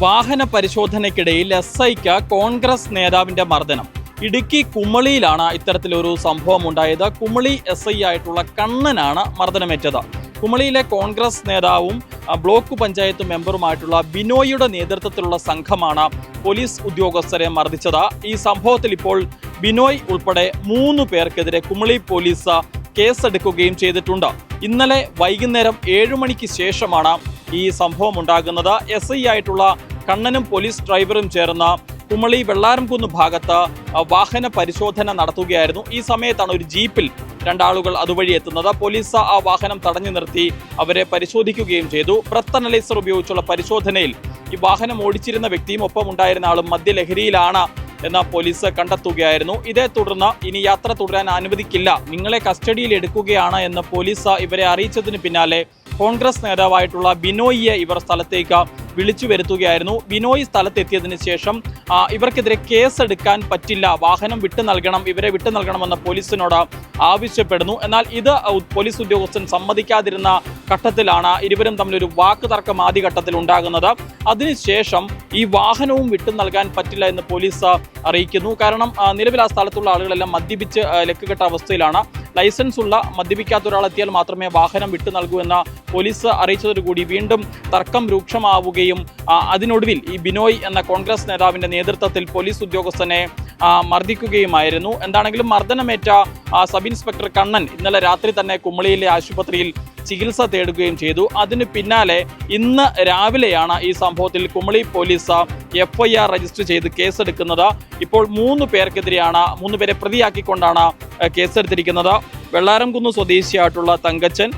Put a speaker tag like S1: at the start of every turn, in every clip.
S1: വാഹന പരിശോധനയ്ക്കിടയിൽ SIക്ക് കോൺഗ്രസ് നേതാവിന്റെ മർദ്ദനം. ഇടുക്കി കുമളിയിലാണ് ഇത്തരത്തിലൊരു സംഭവം ഉണ്ടായത്. കുമളി SI ആയിട്ടുള്ള കണ്ണനാണ് മർദ്ദനമേറ്റത്. കുമളിയിലെ കോൺഗ്രസ് നേതാവും ബ്ലോക്ക് പഞ്ചായത്ത് മെമ്പറുമായിട്ടുള്ള ബിനോയിയുടെ നേതൃത്വത്തിലുള്ള സംഘമാണ് പോലീസ് ഉദ്യോഗസ്ഥരെ മർദ്ദിച്ചത്. ഈ സംഭവത്തിൽ ഇപ്പോൾ ബിനോയ് ഉൾപ്പെടെ 3 പേർക്കെതിരെ കുമളി പോലീസ് കേസെടുക്കുകയും ചെയ്തിട്ടുണ്ട്. ഇന്നലെ വൈകുന്നേരം 7 മണിക്ക് ശേഷമാണ് ഈ സംഭവം ഉണ്ടാകുന്നത്. SI ആയിട്ടുള്ള കണ്ണനും പോലീസ് ഡ്രൈവറും ചേർന്ന് കുമളി വെള്ളാരംകുന്ന് ഭാഗത്ത് വാഹന പരിശോധന നടത്തുകയായിരുന്നു. ഈ സമയത്താണ് ഒരു ജീപ്പിൽ 2 ആളുകൾ അതുവഴി എത്തുന്നത്. പോലീസ് ആ വാഹനം തടഞ്ഞു നിർത്തി അവരെ പരിശോധിക്കുകയും ചെയ്തു. ബ്രത്ത് അനലൈസർ ഉപയോഗിച്ചുള്ള പരിശോധനയിൽ ഈ വാഹനം ഓടിച്ചിരുന്ന വ്യക്തിയും ഒപ്പം ഉണ്ടായിരുന്ന ആളും മദ്യലഹരിയിലാണ് എന്ന് പോലീസ് കണ്ടെത്തുകയായിരുന്നു. ഇതേ തുടർന്ന് ഇനി യാത്ര തുടരാൻ അനുവദിക്കില്ല, നിങ്ങളെ കസ്റ്റഡിയിൽ എടുക്കുകയാണ് എന്ന് പോലീസ് ഇവരെ അറിയിച്ചതിന് പിന്നാലെ കോൺഗ്രസ് നേതാവായിട്ടുള്ള ബിനോയിയെ ഇവർ സ്ഥലത്തേക്ക് വിളിച്ചു വരുത്തുകയായിരുന്നു. ബിനോയ് സ്ഥലത്തെത്തിയതിന് ശേഷം ഇവർക്കെതിരെ കേസെടുക്കാൻ പറ്റില്ല, വാഹനം വിട്ടു നൽകണം, ഇവരെ വിട്ടു നൽകണമെന്ന് പോലീസിനോട് ആവശ്യപ്പെടുന്നു. എന്നാൽ ഇത് പോലീസ് ഉദ്യോഗസ്ഥൻ സമ്മതിക്കാതിരുന്ന ഘട്ടത്തിലാണ് ഇരുവരും തമ്മിലൊരു വാക്ക് തർക്കം ആദ്യഘട്ടത്തിൽ ഉണ്ടാകുന്നത്. അതിനുശേഷം ഈ വാഹനവും വിട്ടു നൽകാൻ പറ്റില്ല എന്ന് പോലീസ് അറിയിക്കുന്നു. കാരണം നിലവിൽ ആ സ്ഥലത്തുള്ള ആളുകളെല്ലാം മദ്യപിച്ച് ലക്കുകെട്ട അവസ്ഥയിലാണ്. ലൈസൻസ് ഉള്ള മദ്യപിക്കാത്ത ഒരാളെത്തിയാൽ മാത്രമേ വാഹനം വിട്ടു നൽകൂ എന്ന പോലീസ് അറിയിച്ചതോടുകൂടി വീണ്ടും തർക്കം രൂക്ഷമാവുകയും അതിനൊടുവിൽ ഈ ബിനോയ് എന്ന കോൺഗ്രസ് നേതാവിന്റെ നേതൃത്വത്തിൽ പോലീസ് ഉദ്യോഗസ്ഥനെ മർദ്ദിക്കുകയുമായിരുന്നു. എന്താണെങ്കിലും മർദ്ദനമേറ്റ സബ് ഇൻസ്പെക്ടർ കണ്ണൻ ഇന്നലെ രാത്രി തന്നെ കുമളിയിലെ ആശുപത്രിയിൽ ചികിത്സ തേടുകയും ചെയ്തു. അതിന് പിന്നാലെ ഇന്ന് രാവിലെയാണ് ഈ സംഭവത്തിൽ കുമളി പോലീസ് FIR രജിസ്റ്റർ ചെയ്ത് കേസെടുക്കുന്നത്. ഇപ്പോൾ 3 പേർക്കെതിരെയാണ്, 3 പേരെ പ്രതിയാക്കിക്കൊണ്ടാണ് കേസെടുത്തിരിക്കുന്നത്. വെള്ളാരംകുന്ന് സ്വദേശിയായിട്ടുള്ള തങ്കച്ചൻ,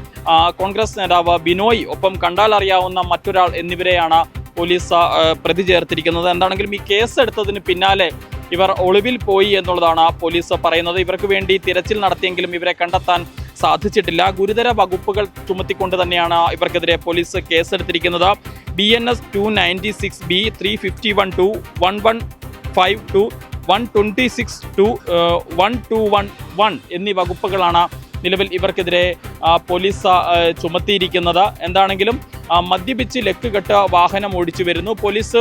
S1: കോൺഗ്രസ് നേതാവ് ബിനോയ്, ഒപ്പം കണ്ടാൽ അറിയാവുന്ന മറ്റൊരാൾ എന്നിവരെയാണ് പോലീസ് പ്രതി ചേർത്തിരിക്കുന്നത്. എന്താണെങ്കിലും ഈ കേസെടുത്തതിന് പിന്നാലെ ഇവർ ഒളിവിൽ പോയി എന്നുള്ളതാണ് പോലീസ് പറയുന്നത്. ഇവർക്ക് വേണ്ടി തിരച്ചിൽ നടത്തിയെങ്കിലും ഇവരെ കണ്ടെത്താൻ സാധിച്ചിട്ടില്ല. ഗുരുതര വകുപ്പുകൾ ചുമത്തിക്കൊണ്ട് തന്നെയാണ് ഇവർക്കെതിരെ പോലീസ് കേസെടുത്തിരിക്കുന്നത്. BNS 296B 351-2 1152 126-2 1211 എന്നീ വകുപ്പുകളാണ് നിലവിൽ ഇവർക്കെതിരെ പോലീസ് ചുമത്തിയിരിക്കുന്നത്. എന്താണെങ്കിലും മദ്യപിച്ച് ലക്കുകെട്ട് വാഹനം ഓടിച്ചു വരുന്നു. പോലീസ്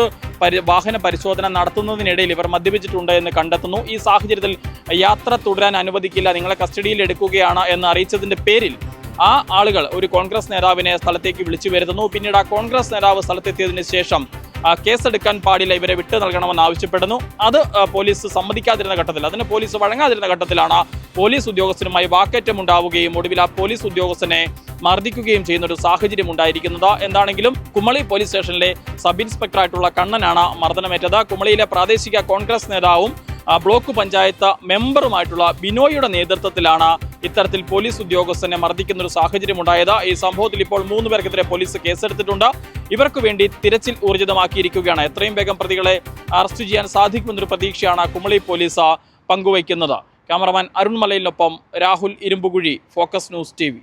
S1: വാഹന പരിശോധന നടത്തുന്നതിനിടയിൽ ഇവർ മദ്യപിച്ചിട്ടുണ്ട് എന്ന് കണ്ടെത്തുന്നു. ഈ സാഹചര്യത്തിൽ യാത്ര തുടരാൻ അനുവദിക്കില്ല, നിങ്ങളെ കസ്റ്റഡിയിൽ എടുക്കുകയാണ് എന്ന് അറിയിച്ചതിന്റെ പേരിൽ ആ ആളുകൾ ഒരു കോൺഗ്രസ് നേതാവിനെ സ്ഥലത്തേക്ക് വിളിച്ചു വരുത്തുന്നു. പിന്നീട് ആ കോൺഗ്രസ് നേതാവ് സ്ഥലത്തെത്തിയതിനു ശേഷം കേസെടുക്കാൻ പാടില്ല, ഇവരെ വിട്ടു നൽകണമെന്ന് ആവശ്യപ്പെടുന്നു. അത് പോലീസ് സമ്മതിക്കാതിരുന്ന ഘട്ടത്തിൽ, അതിന് പോലീസ് വഴങ്ങാതിരുന്ന ഘട്ടത്തിലാണ് പോലീസ് ഉദ്യോഗസ്ഥനുമായി വാക്കേറ്റം ഉണ്ടാവുകയും ഒടുവിൽ ആ പോലീസ് ഉദ്യോഗസ്ഥനെ മർദ്ദിക്കുകയും ചെയ്യുന്ന ഒരു സാഹചര്യം ഉണ്ടായിരിക്കുന്നത്. എന്താണെങ്കിലും കുമളി പോലീസ് സ്റ്റേഷനിലെ സബ് ഇൻസ്പെക്ടറായിട്ടുള്ള കണ്ണനാണ് മർദ്ദനമേറ്റത്. കുമളിയിലെ പ്രാദേശിക കോൺഗ്രസ് നേതാവും ബ്ലോക്ക് പഞ്ചായത്ത് മെമ്പറുമായിട്ടുള്ള ബിനോയിയുടെ നേതൃത്വത്തിലാണ് ഇത്തരത്തിൽ പോലീസ് ഉദ്യോഗസ്ഥനെ മർദ്ദിക്കുന്ന ഒരു സാഹചര്യം ഉണ്ടായത്. ഈ സംഭവത്തിൽ ഇപ്പോൾ 3 പേർക്കെതിരെ പോലീസ് കേസെടുത്തിട്ടുണ്ട്. ഇവർക്ക് വേണ്ടി തിരച്ചിൽ ഊർജിതമാക്കിയിരിക്കുകയാണ്. എത്രയും വേഗം പ്രതികളെ അറസ്റ്റ് ചെയ്യാൻ സാധിക്കുമെന്നൊരു പ്രതീക്ഷയാണ് കുമളി പോലീസ് പങ്കുവയ്ക്കുന്നത്. ക്യാമറമാൻ അരുൺ മലയിലിനൊപ്പം Rahul Irumbukuzhi, focus news TV.